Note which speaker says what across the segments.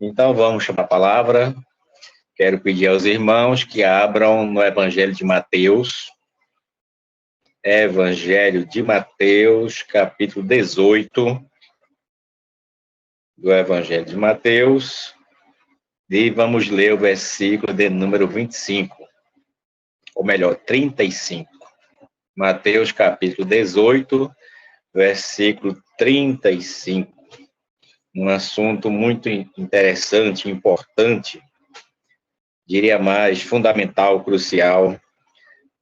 Speaker 1: Então vamos para a palavra. Quero pedir aos irmãos que abram no Evangelho de Mateus. Evangelho de Mateus, capítulo 18 do Evangelho de Mateus. E vamos ler o versículo de número 25, ou melhor, 35. Mateus, capítulo 18, versículo 35. Um assunto muito interessante, importante, diria mais, fundamental, crucial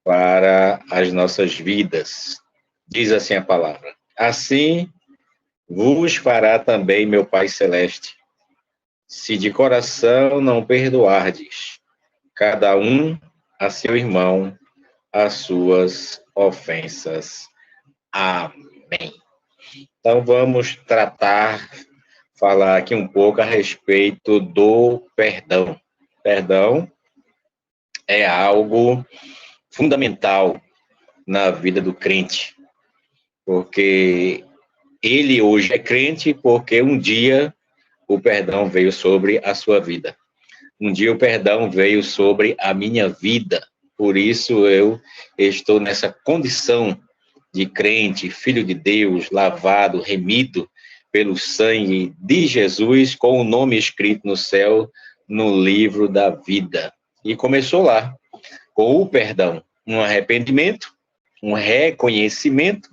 Speaker 1: para as nossas vidas. Diz assim a palavra: assim vos fará também meu Pai Celeste, se de coração não perdoardes, cada um a seu irmão, as suas ofensas. Amém. Então vamos falar aqui um pouco a respeito do perdão. Perdão é algo fundamental na vida do crente, porque ele hoje é crente porque um dia o perdão veio sobre a sua vida. Um dia o perdão veio sobre a minha vida. Por isso eu estou nessa condição de crente, filho de Deus, lavado, remido pelo sangue de Jesus, com o nome escrito no céu, no livro da vida. E começou lá, com o perdão, um arrependimento, um reconhecimento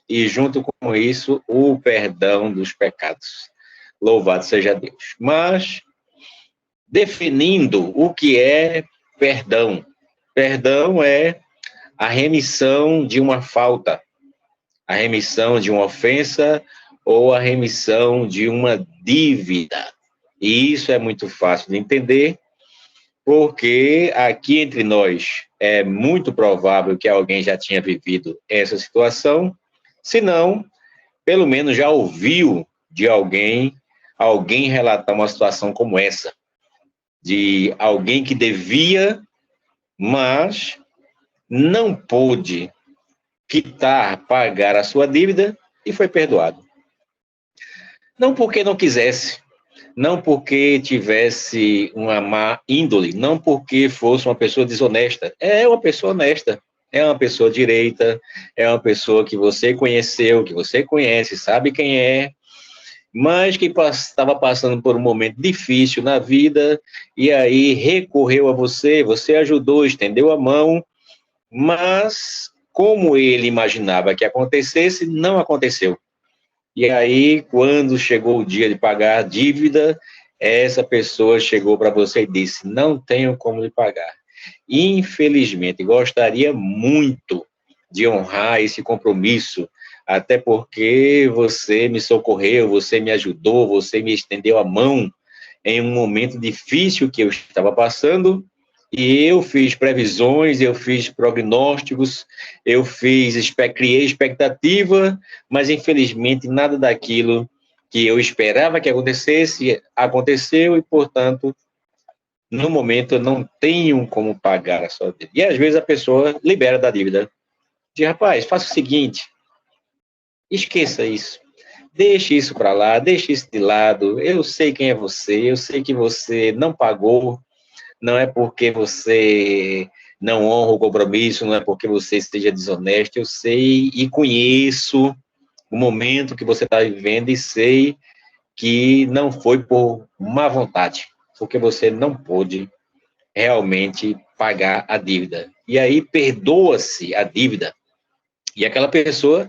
Speaker 1: e, junto com isso, o perdão dos pecados. Louvado seja Deus. Mas, definindo o que é perdão. Perdão é a remissão de uma falta, a remissão de uma ofensa ou a remissão de uma dívida. E isso é muito fácil de entender, porque aqui entre nós é muito provável que alguém já tinha vivido essa situação, se não, pelo menos já ouviu de alguém relatar uma situação como essa, de alguém que devia, mas não pôde pagar a sua dívida e foi perdoado. Não porque não quisesse, não porque tivesse uma má índole, não porque fosse uma pessoa desonesta. É uma pessoa honesta, é uma pessoa direita, é uma pessoa que você conheceu, que você conhece, sabe quem é, mas que estava passando por um momento difícil na vida e aí recorreu a você, você ajudou, estendeu a mão, mas como ele imaginava que acontecesse, não aconteceu. E aí, quando chegou o dia de pagar a dívida, essa pessoa chegou para você e disse: não tenho como lhe pagar. Infelizmente, gostaria muito de honrar esse compromisso, até porque você me socorreu, você me ajudou, você me estendeu a mão em um momento difícil que eu estava passando, e eu fiz previsões, eu fiz prognósticos, criei expectativa, mas infelizmente nada daquilo que eu esperava que acontecesse, aconteceu e, portanto, no momento eu não tenho como pagar a sua dívida. E às vezes a pessoa libera da dívida. Diz: rapaz, faça o seguinte, esqueça isso. Deixe isso para lá, deixe isso de lado. Eu sei quem é você, eu sei que você não pagou, não é porque você não honra o compromisso, não é porque você esteja desonesto, eu sei e conheço o momento que você está vivendo e sei que não foi por má vontade, porque você não pôde realmente pagar a dívida. E aí perdoa-se a dívida e aquela pessoa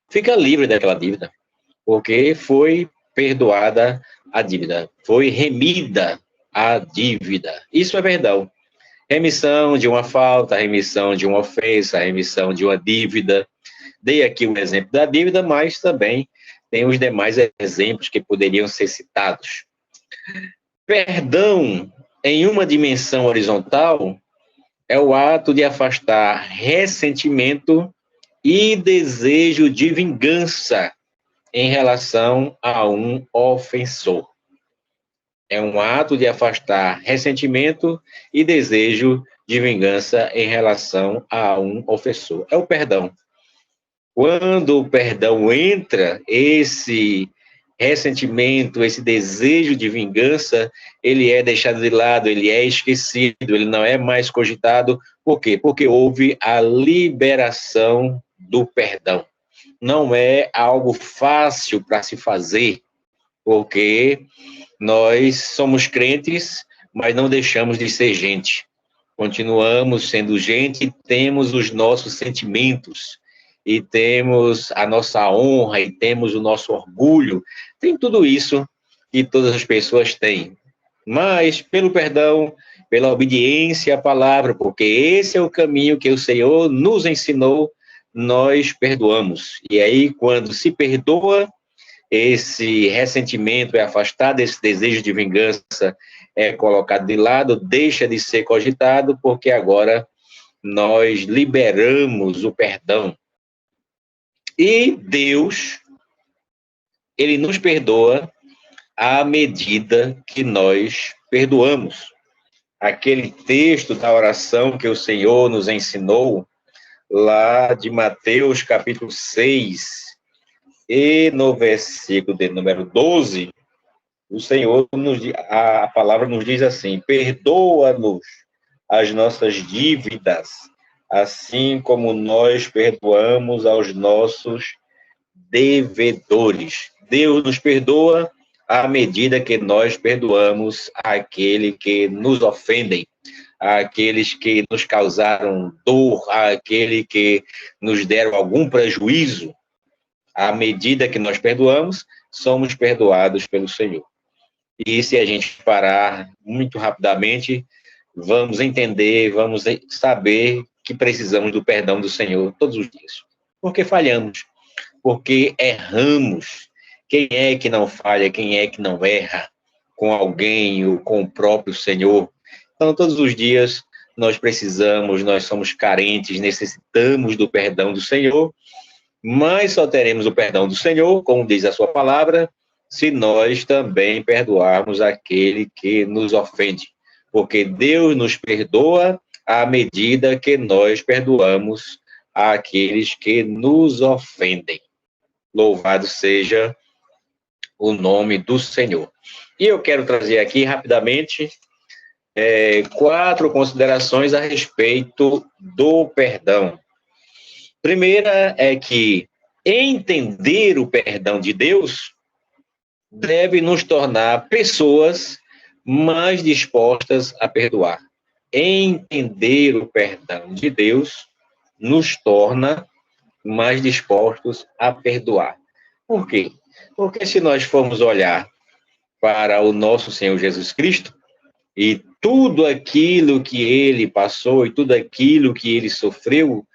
Speaker 1: fica livre daquela dívida, porque foi perdoada a dívida, foi remida a dívida. Isso é perdão. Remissão de uma falta, remissão de uma ofensa, remissão de uma dívida. Dei aqui o exemplo da dívida, mas também tem os demais exemplos que poderiam ser citados. Perdão em uma dimensão horizontal é o ato de afastar ressentimento e desejo de vingança em relação a um ofensor. É um ato de afastar ressentimento e desejo de vingança em relação a um ofensor. É o perdão. Quando o perdão entra, esse ressentimento, esse desejo de vingança, ele é deixado de lado, ele é esquecido, ele não é mais cogitado. Por quê? Porque houve a liberação do perdão. Não é algo fácil para se fazer, porque nós somos crentes, mas não deixamos de ser gente. Continuamos sendo gente e temos os nossos sentimentos, e temos a nossa honra, e temos o nosso orgulho. Tem tudo isso que todas as pessoas têm. Mas, pelo perdão, pela obediência à palavra, porque esse é o caminho que o Senhor nos ensinou, nós perdoamos. E aí, quando se perdoa, esse ressentimento é afastado, esse desejo de vingança é colocado de lado, deixa de ser cogitado, porque agora nós liberamos o perdão. E Deus, ele nos perdoa à medida que nós perdoamos. Aquele texto da oração que o Senhor nos ensinou, lá de Mateus capítulo 6, e no versículo de número 12, o Senhor, a palavra nos diz assim: perdoa-nos as nossas dívidas, assim como nós perdoamos aos nossos devedores. Deus nos perdoa à medida que nós perdoamos aquele que nos ofendem, aqueles que nos causaram dor, aquele que nos deram algum prejuízo. À medida que nós perdoamos, somos perdoados pelo Senhor. E se a gente parar muito rapidamente, vamos entender, vamos saber que precisamos do perdão do Senhor todos os dias. Porque falhamos, porque erramos. Quem é que não falha? Quem é que não erra com alguém ou com o próprio Senhor? Então, todos os dias nós precisamos, nós somos carentes, necessitamos do perdão do Senhor, mas só teremos o perdão do Senhor, como diz a sua palavra, se nós também perdoarmos aquele que nos ofende. Porque Deus nos perdoa à medida que nós perdoamos aqueles que nos ofendem. Louvado seja o nome do Senhor. E eu quero trazer aqui rapidamente 4 considerações a respeito do perdão. Primeira é que entender o perdão de Deus deve nos tornar pessoas mais dispostas a perdoar. Entender o perdão de Deus nos torna mais dispostos a perdoar. Por quê? Porque se nós formos olhar para o nosso Senhor Jesus Cristo e tudo aquilo que ele passou e tudo aquilo que ele sofreu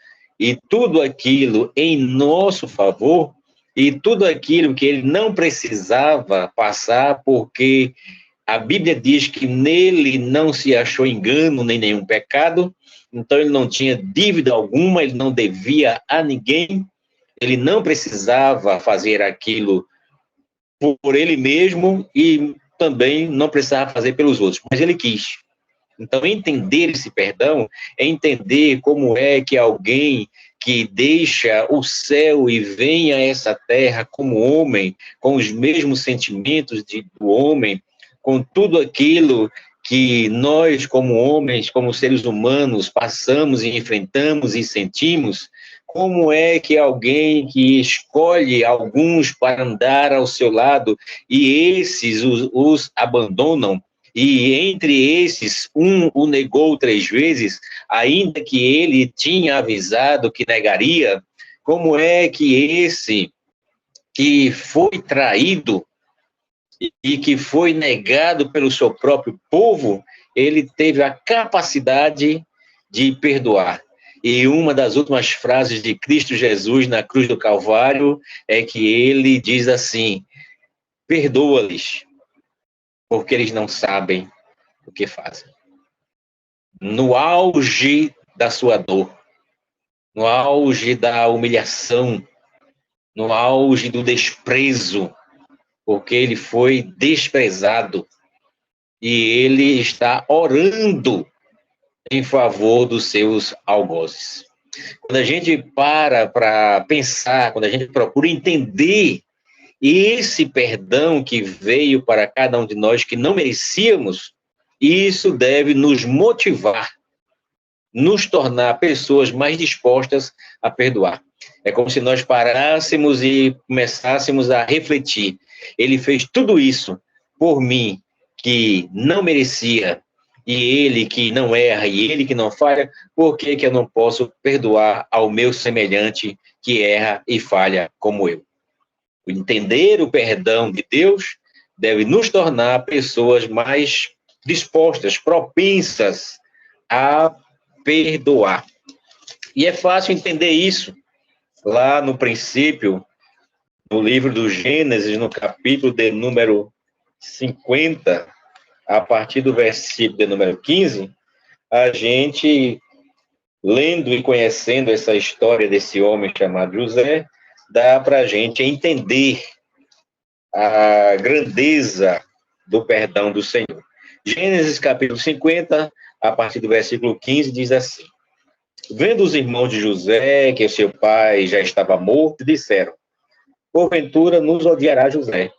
Speaker 1: e tudo aquilo em nosso favor e tudo aquilo que ele não precisava passar, porque a Bíblia diz que nele não se achou engano nem nenhum pecado, então ele não tinha dívida alguma, ele não devia a ninguém, ele não precisava fazer aquilo por ele mesmo e também não precisava fazer pelos outros, mas ele quis. Então, entender esse perdão é entender como é que alguém que deixa o céu e vem a essa terra como homem, com os mesmos sentimentos do homem, com tudo aquilo que nós, como homens, como seres humanos, passamos e enfrentamos e sentimos, como é que alguém que escolhe alguns para andar ao seu lado e esses os abandonam, e entre esses, um o negou 3 vezes, ainda que ele tinha avisado que negaria, como é que esse que foi traído e que foi negado pelo seu próprio povo, ele teve a capacidade de perdoar? E uma das últimas frases de Cristo Jesus na cruz do Calvário é que ele diz assim: perdoa-lhes, porque eles não sabem o que fazem. No auge da sua dor, no auge da humilhação, no auge do desprezo, porque ele foi desprezado e ele está orando em favor dos seus algozes. Quando a gente para pensar, quando a gente procura entender E esse perdão que veio para cada um de nós que não merecíamos, isso deve nos motivar, nos tornar pessoas mais dispostas a perdoar. É como se nós parássemos e começássemos a refletir. Ele fez tudo isso por mim, que não merecia, e ele que não erra, e ele que não falha, por que que eu não posso perdoar ao meu semelhante que erra e falha como eu? Entender o perdão de Deus deve nos tornar pessoas mais dispostas, propensas a perdoar. E é fácil entender isso lá no princípio, no livro do Gênesis, no capítulo de número 50, a partir do versículo de número 15, a gente, lendo e conhecendo essa história desse homem chamado José, dá para a gente entender a grandeza do perdão do Senhor. Gênesis capítulo 50, a partir do versículo 15, diz assim: Vendo os irmãos de José que seu pai já estava morto, disseram: Porventura nos odiará José,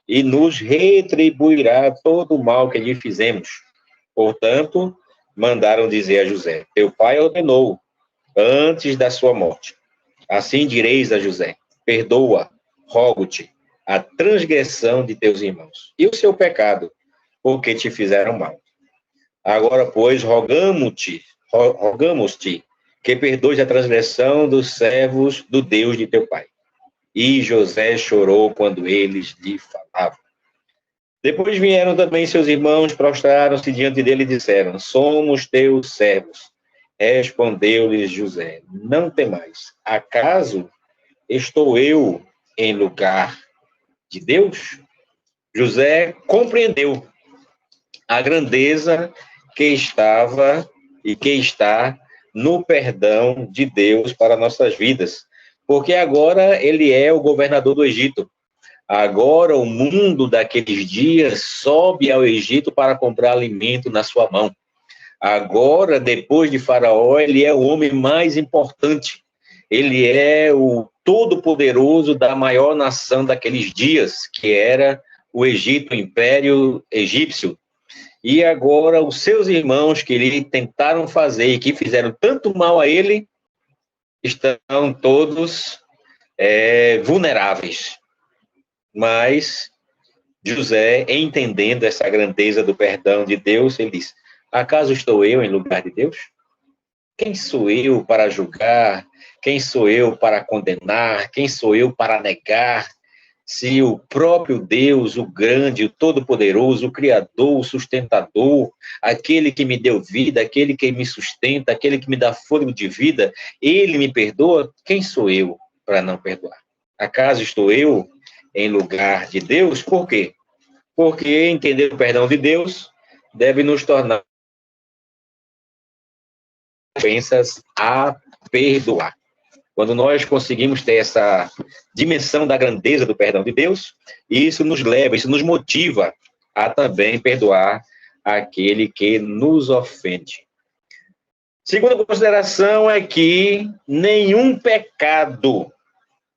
Speaker 1: e nos retribuirá todo o mal que lhe fizemos. Portanto, mandaram dizer a José: Teu pai ordenou, antes da sua morte. Assim direis a José: Perdoa, rogo-te, a transgressão de teus irmãos, e o seu pecado, porque te fizeram mal. Agora, pois, rogamos-te que perdoes a transgressão dos servos do Deus de teu pai. E José chorou quando eles lhe falavam. Depois vieram também seus irmãos, prostraram-se diante dele e disseram: Somos teus servos. Respondeu-lhes José: Não temais. Acaso estou eu em lugar de Deus? José compreendeu a grandeza que estava e que está no perdão de Deus para nossas vidas, porque agora ele é o governador do Egito. Agora o mundo daqueles dias sobe ao Egito para comprar alimento na sua mão. Agora, depois de Faraó, ele é o homem mais importante. Ele é o todo-poderoso da maior nação daqueles dias, que era o Egito, o Império Egípcio. E agora os seus irmãos que lhe tentaram fazer e que fizeram tanto mal a ele, estão todos vulneráveis. Mas José, entendendo essa grandeza do perdão de Deus, ele diz: Acaso estou eu em lugar de Deus? Quem sou eu para julgar? Quem sou eu para condenar? Quem sou eu para negar? Se o próprio Deus, o grande, o todo-poderoso, o Criador, o sustentador, aquele que me deu vida, aquele que me sustenta, aquele que me dá fôlego de vida, ele me perdoa, quem sou eu para não perdoar? Acaso estou eu em lugar de Deus? Por quê? Porque entender o perdão de Deus deve nos tornar propensas a perdoar. Quando nós conseguimos ter essa dimensão da grandeza do perdão de Deus, isso nos leva, isso nos motiva a também perdoar aquele que nos ofende. Segunda consideração é que nenhum pecado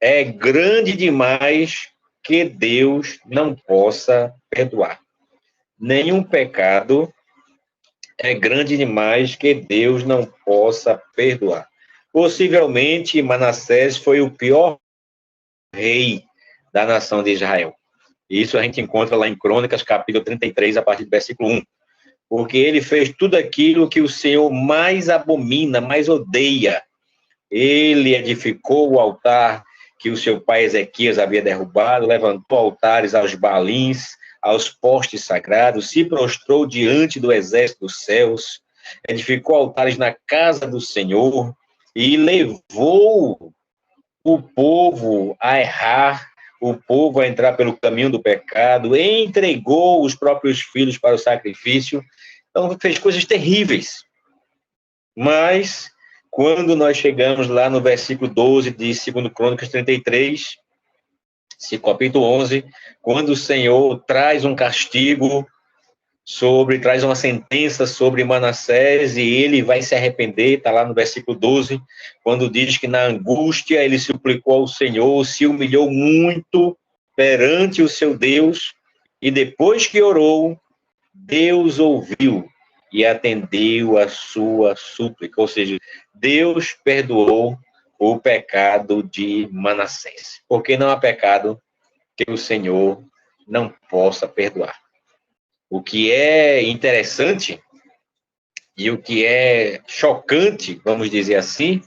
Speaker 1: é grande demais que Deus não possa perdoar. Nenhum pecado é grande demais que Deus não possa perdoar. Possivelmente, Manassés foi o pior rei da nação de Israel. Isso a gente encontra lá em Crônicas, capítulo 33, a partir do versículo 1. Porque ele fez tudo aquilo que o Senhor mais abomina, mais odeia. Ele edificou o altar que o seu pai Ezequias havia derrubado, levantou altares aos Baalins, aos postes sagrados, se prostrou diante do exército dos céus, edificou altares na casa do Senhor, e levou o povo a errar, o povo a entrar pelo caminho do pecado, entregou os próprios filhos para o sacrifício. Então, fez coisas terríveis. Mas, quando nós chegamos lá no versículo 12 de 2 Crônicas 33, capítulo 11, quando o Senhor traz um castigo traz uma sentença sobre Manassés e ele vai se arrepender, está lá no versículo 12, quando diz que na angústia ele suplicou ao Senhor, se humilhou muito perante o seu Deus, e depois que orou, Deus ouviu e atendeu a sua súplica. Ou seja, Deus perdoou o pecado de Manassés. Porque não há pecado que o Senhor não possa perdoar. O que é interessante e o que é chocante, vamos dizer assim,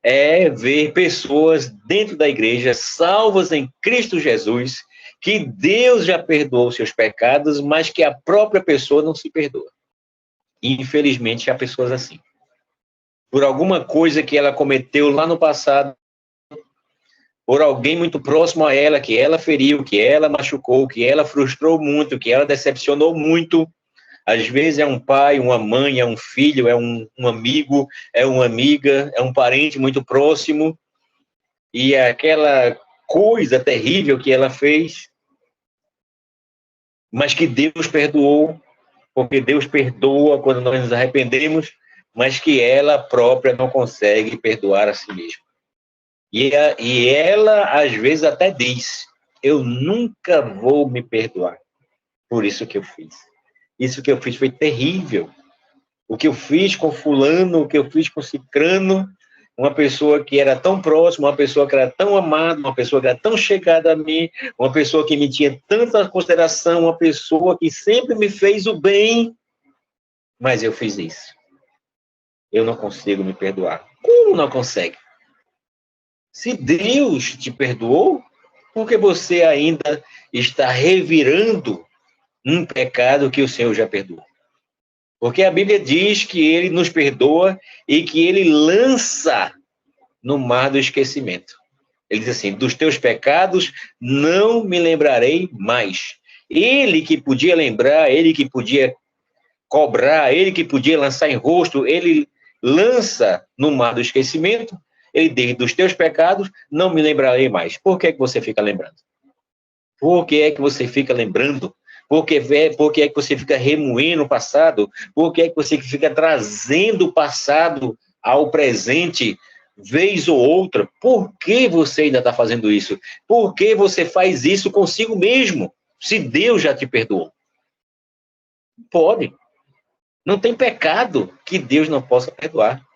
Speaker 1: é ver pessoas dentro da igreja salvas em Cristo Jesus, que Deus já perdoou seus pecados, mas que a própria pessoa não se perdoa. Infelizmente, há pessoas assim. Por alguma coisa que ela cometeu lá no passado, por alguém muito próximo a ela, que ela feriu, que ela machucou, que ela frustrou muito, que ela decepcionou muito. Às vezes é um pai, uma mãe, é um filho, é um amigo, é uma amiga, é um parente muito próximo, e aquela coisa terrível que ela fez, mas que Deus perdoou, porque Deus perdoa quando nós nos arrependemos, mas que ela própria não consegue perdoar a si mesma. E ela, às vezes, até diz, eu nunca vou me perdoar por isso que eu fiz. Isso que eu fiz foi terrível. O que eu fiz com fulano, o que eu fiz com cicrano, uma pessoa que era tão próxima, uma pessoa que era tão amada, uma pessoa que era tão chegada a mim, uma pessoa que me tinha tanta consideração, uma pessoa que sempre me fez o bem, mas eu fiz isso. Eu não consigo me perdoar. Como não consegue? Se Deus te perdoou, por que você ainda está revirando um pecado que o Senhor já perdoou? Porque a Bíblia diz que ele nos perdoa e que ele lança no mar do esquecimento. Ele diz assim, dos teus pecados não me lembrarei mais. Ele que podia lembrar, ele que podia cobrar, ele que podia lançar em rosto, ele lança no mar do esquecimento, ele diz, dos teus pecados não me lembrarei mais. Por que é que você fica lembrando? Por que é que você fica lembrando? Por que é que você fica remoendo o passado? Por que é que você fica trazendo o passado ao presente, vez ou outra? Por que você ainda está fazendo isso? Por que você faz isso consigo mesmo, se Deus já te perdoou? Pode. Não tem pecado que Deus não possa perdoar.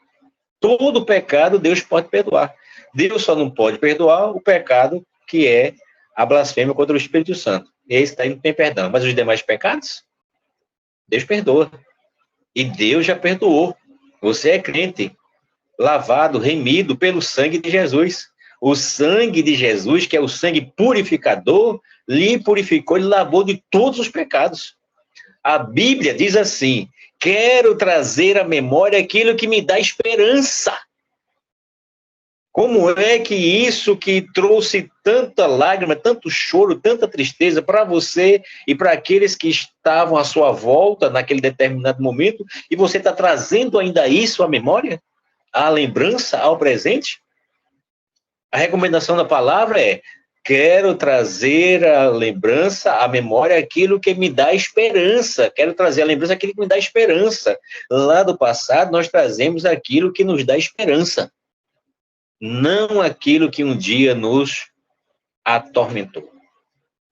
Speaker 1: Todo pecado Deus pode perdoar. Deus só não pode perdoar o pecado que é a blasfêmia contra o Espírito Santo. Esse daí não tem perdão. Mas os demais pecados, Deus perdoa. E Deus já perdoou. Você é crente, lavado, remido pelo sangue de Jesus. O sangue de Jesus, que é o sangue purificador, lhe purificou, lhe lavou de todos os pecados. A Bíblia diz assim, quero trazer à memória aquilo que me dá esperança. Como é que isso que trouxe tanta lágrima, tanto choro, tanta tristeza para você e para aqueles que estavam à sua volta naquele determinado momento, e você está trazendo ainda isso à memória, à lembrança, ao presente? A recomendação da palavra é, quero trazer a lembrança, a memória, aquilo que me dá esperança. Quero trazer a lembrança, aquilo que me dá esperança. Lá do passado, nós trazemos aquilo que nos dá esperança. Não aquilo que um dia nos atormentou.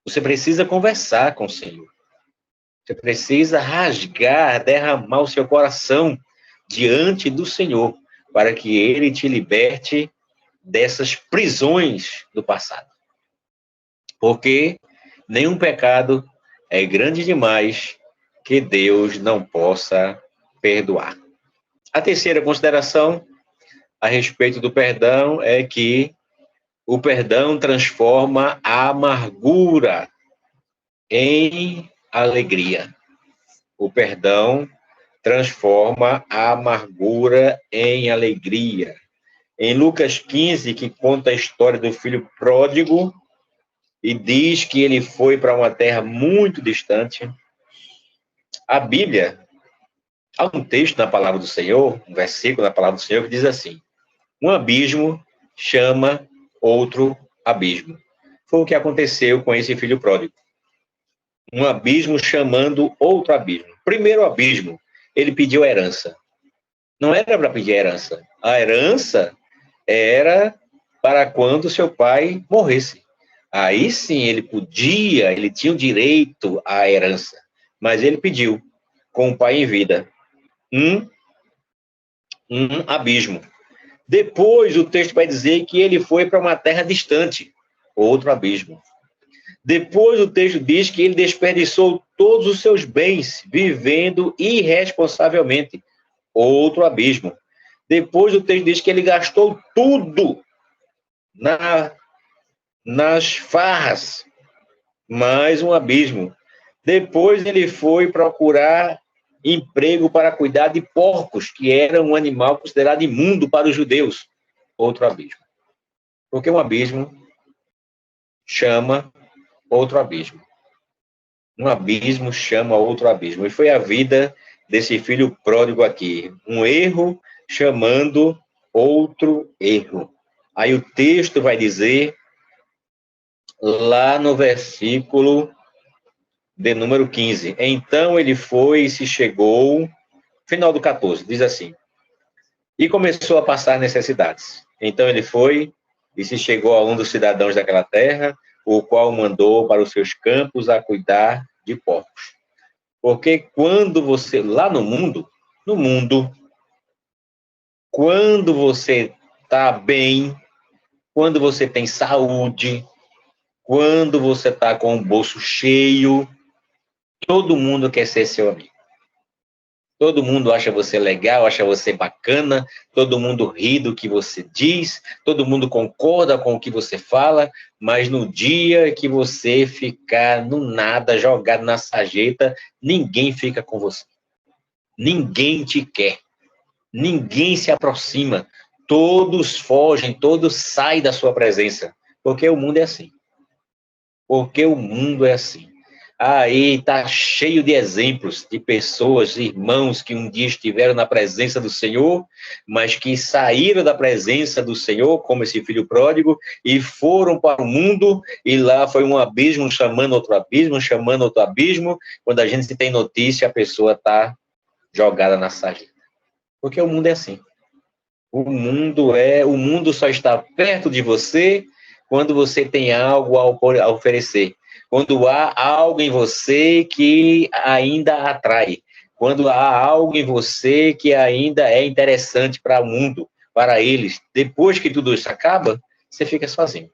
Speaker 1: Você precisa conversar com o Senhor. Você precisa rasgar, derramar o seu coração diante do Senhor, para que Ele te liberte dessas prisões do passado. Porque nenhum pecado é grande demais que Deus não possa perdoar. A terceira consideração a respeito do perdão é que o perdão transforma a amargura em alegria. O perdão transforma a amargura em alegria. Em Lucas 15, que conta a história do filho pródigo, e diz que ele foi para uma terra muito distante, a Bíblia, há um texto na palavra do Senhor, um versículo na palavra do Senhor, que diz assim, um abismo chama outro abismo. Foi o que aconteceu com esse filho pródigo. Um abismo chamando outro abismo. Primeiro abismo, ele pediu a herança. Não era para pedir a herança. A herança era para quando seu pai morresse. Aí sim ele podia, ele tinha o direito à herança, mas ele pediu, com o pai em vida, um, um abismo. Depois o texto vai dizer que ele foi para uma terra distante, outro abismo. Depois o texto diz que ele desperdiçou todos os seus bens, vivendo irresponsavelmente, outro abismo. Depois o texto diz que ele gastou tudo nas farras, mais um abismo. Depois ele foi procurar emprego para cuidar de porcos, que era um animal considerado imundo para os judeus. Outro abismo. Porque um abismo chama outro abismo. Um abismo chama outro abismo. E foi a vida desse filho pródigo aqui. Um erro chamando outro erro. Aí o texto vai dizer, lá no versículo de número 15. Então ele foi e se chegou, final do 14, diz assim, e começou a passar necessidades. Então ele foi e se chegou a um dos cidadãos daquela terra, o qual mandou para os seus campos a cuidar de porcos. Porque quando você, lá no mundo, quando você está bem, quando você tem saúde, quando você está com o bolso cheio, todo mundo quer ser seu amigo. Todo mundo acha você legal, acha você bacana, todo mundo ri do que você diz, todo mundo concorda com o que você fala, mas no dia que você ficar no nada, jogado na sarjeta, ninguém fica com você. Ninguém te quer. Ninguém se aproxima. Todos fogem, todos saem da sua presença. Porque o mundo é assim. Porque o mundo é assim. Aí está cheio de exemplos de pessoas, irmãos que um dia estiveram na presença do Senhor, mas que saíram da presença do Senhor, como esse filho pródigo, e foram para o mundo, e lá foi um abismo chamando outro abismo, chamando outro abismo. Quando a gente tem notícia, a pessoa está jogada na sarjeta. Porque o mundo é assim. O mundo só está perto de você quando você tem algo a oferecer. Quando há algo em você que ainda atrai. Quando há algo em você que ainda é interessante para o mundo, para eles. Depois que tudo isso acaba, você fica sozinho.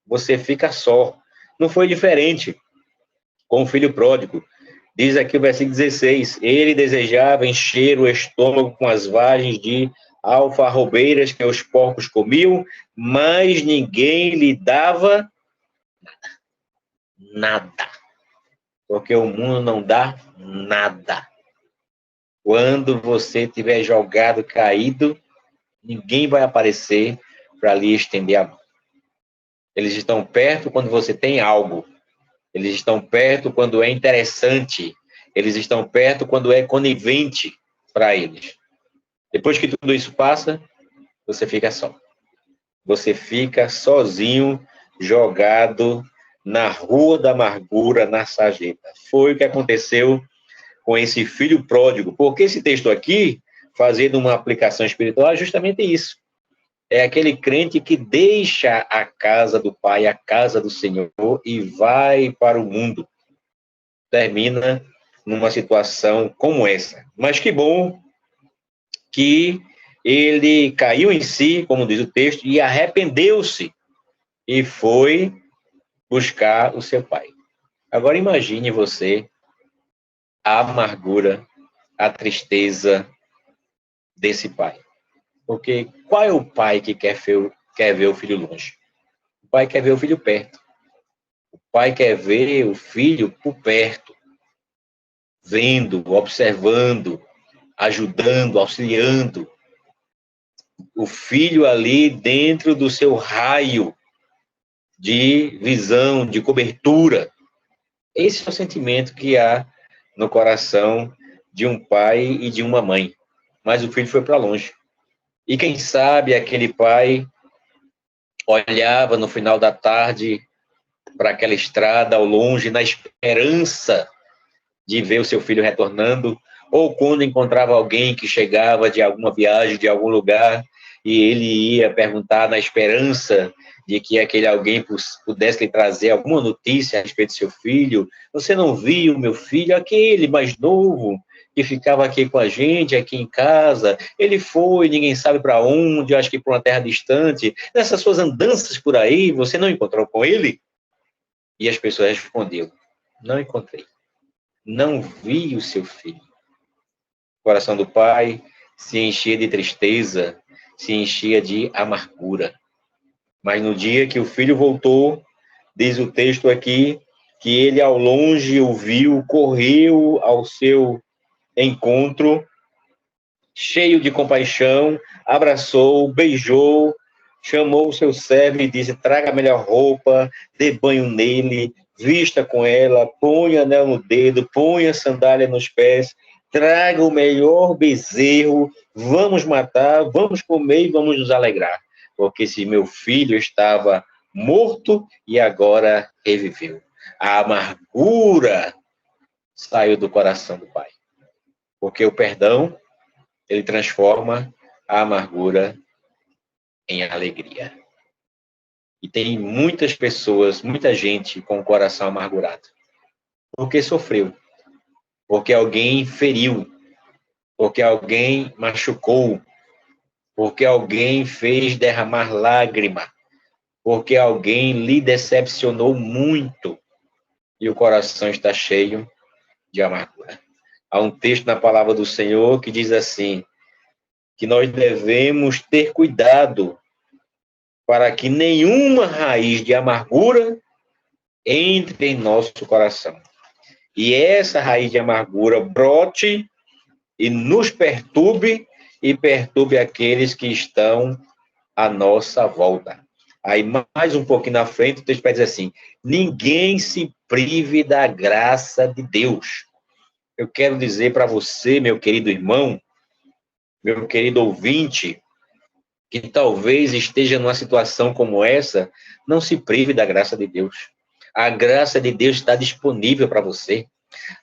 Speaker 1: Você fica só. Não foi diferente com o filho pródigo. Diz aqui o versículo 16, ele desejava encher o estômago com as vagens de alfarrobeiras que os porcos comiam, mas ninguém lhe dava nada. Porque o mundo não dá nada. Quando você estiver jogado, caído, ninguém vai aparecer para lhe estender a mão. Eles estão perto quando você tem algo. Eles estão perto quando é interessante. Eles estão perto quando é conivente para eles. Depois que tudo isso passa, você fica só. Você fica sozinho, jogado na rua da amargura, na sarjeta. Foi o que aconteceu com esse filho pródigo. Porque esse texto aqui, fazendo uma aplicação espiritual, é justamente isso. É aquele crente que deixa a casa do Pai, a casa do Senhor, e vai para o mundo. Termina numa situação como essa. Mas que bom que ele caiu em si, como diz o texto, e arrependeu-se e foi buscar o seu pai. Agora imagine você a amargura, a tristeza desse pai. Porque qual é o pai que quer ver o filho longe? O pai quer ver o filho perto. O pai quer ver o filho por perto, vendo, observando, ajudando, auxiliando. O filho ali dentro do seu raio de visão, de cobertura. Esse é o sentimento que há no coração de um pai e de uma mãe. Mas o filho foi para longe. E quem sabe aquele pai olhava no final da tarde para aquela estrada ao longe, na esperança de ver o seu filho retornando, ou quando encontrava alguém que chegava de alguma viagem, de algum lugar, e ele ia perguntar na esperança de que aquele alguém pudesse lhe trazer alguma notícia a respeito do seu filho. Você não viu meu filho, aquele mais novo, que ficava aqui com a gente, aqui em casa, ele foi, ninguém sabe para onde, acho que para uma terra distante. Nessas suas andanças por aí, você não encontrou com ele? E as pessoas respondiam, não encontrei. Não vi o seu filho. O coração do pai se enchia de tristeza, se enchia de amargura. Mas no dia que o filho voltou, diz o texto aqui, que ele ao longe o viu, correu ao seu encontro, cheio de compaixão, abraçou, beijou, chamou o seu servo e disse, traga a melhor roupa, dê banho nele, vista com ela, ponha anel no dedo, ponha sandália nos pés, traga o melhor bezerro, vamos matar, vamos comer e vamos nos alegrar. Porque se meu filho estava morto e agora reviveu. A amargura saiu do coração do pai. Porque o perdão, ele transforma a amargura em alegria. E tem muitas pessoas, muita gente com o coração amargurado. Porque sofreu. Porque alguém feriu. Porque alguém machucou. Porque alguém fez derramar lágrima. Porque alguém lhe decepcionou muito. E o coração está cheio de amargura. Há um texto na palavra do Senhor que diz assim, que nós devemos ter cuidado para que nenhuma raiz de amargura entre em nosso coração. E essa raiz de amargura brote e nos perturbe e perturbe aqueles que estão à nossa volta. Aí, mais um pouquinho na frente, o texto vai dizer assim, ninguém se prive da graça de Deus. Eu quero dizer para você, meu querido irmão, meu querido ouvinte, que talvez esteja numa situação como essa, não se prive da graça de Deus. A graça de Deus está disponível para você.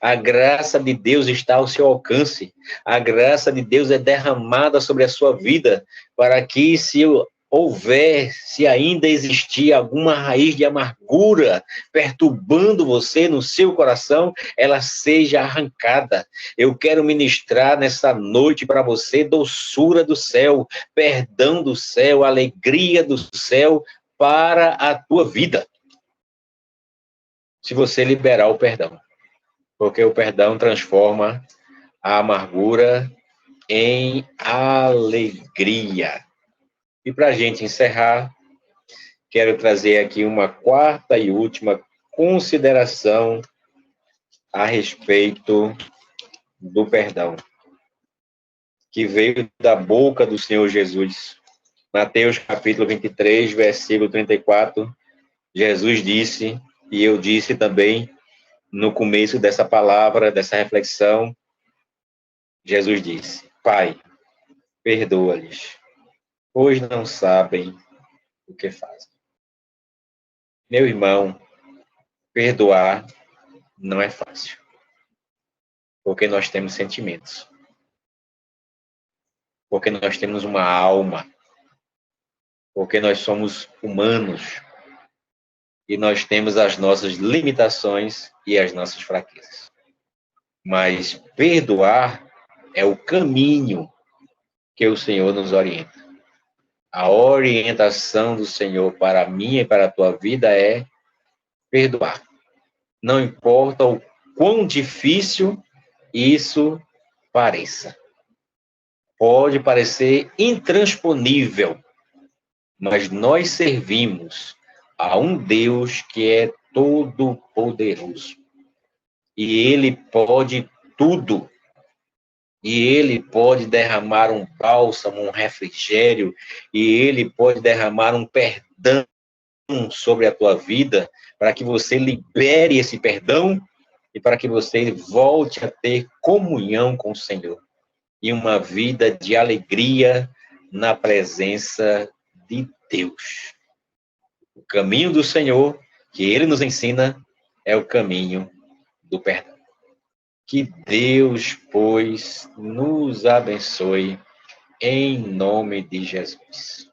Speaker 1: A graça de Deus está ao seu alcance. A graça de Deus é derramada sobre a sua vida para que, se houver, se ainda existir alguma raiz de amargura perturbando você no seu coração, ela seja arrancada. Eu quero ministrar nessa noite para você doçura do céu, perdão do céu, alegria do céu para a tua vida. Se você liberar o perdão. Porque o perdão transforma a amargura em alegria. E para a gente encerrar, quero trazer aqui uma quarta e última consideração a respeito do perdão, que veio da boca do Senhor Jesus. Mateus capítulo 23, versículo 34, Jesus disse, e eu disse também, no começo dessa palavra, dessa reflexão, Jesus disse, Pai, perdoa-lhes, pois não sabem o que fazem. Meu irmão, perdoar não é fácil, porque nós temos sentimentos, porque nós temos uma alma, porque nós somos humanos e nós temos as nossas limitações e as nossas fraquezas. Mas perdoar é o caminho que o Senhor nos orienta. A orientação do Senhor para mim e para a tua vida é perdoar. Não importa o quão difícil isso pareça. Pode parecer intransponível, mas nós servimos a um Deus que é todo-poderoso. E Ele pode tudo. E Ele pode derramar um bálsamo, um refrigério, e Ele pode derramar um perdão sobre a tua vida, para que você libere esse perdão e para que você volte a ter comunhão com o Senhor. E uma vida de alegria na presença de Deus. O caminho do Senhor, que Ele nos ensina, é o caminho do perdão. Que Deus, pois, nos abençoe em nome de Jesus.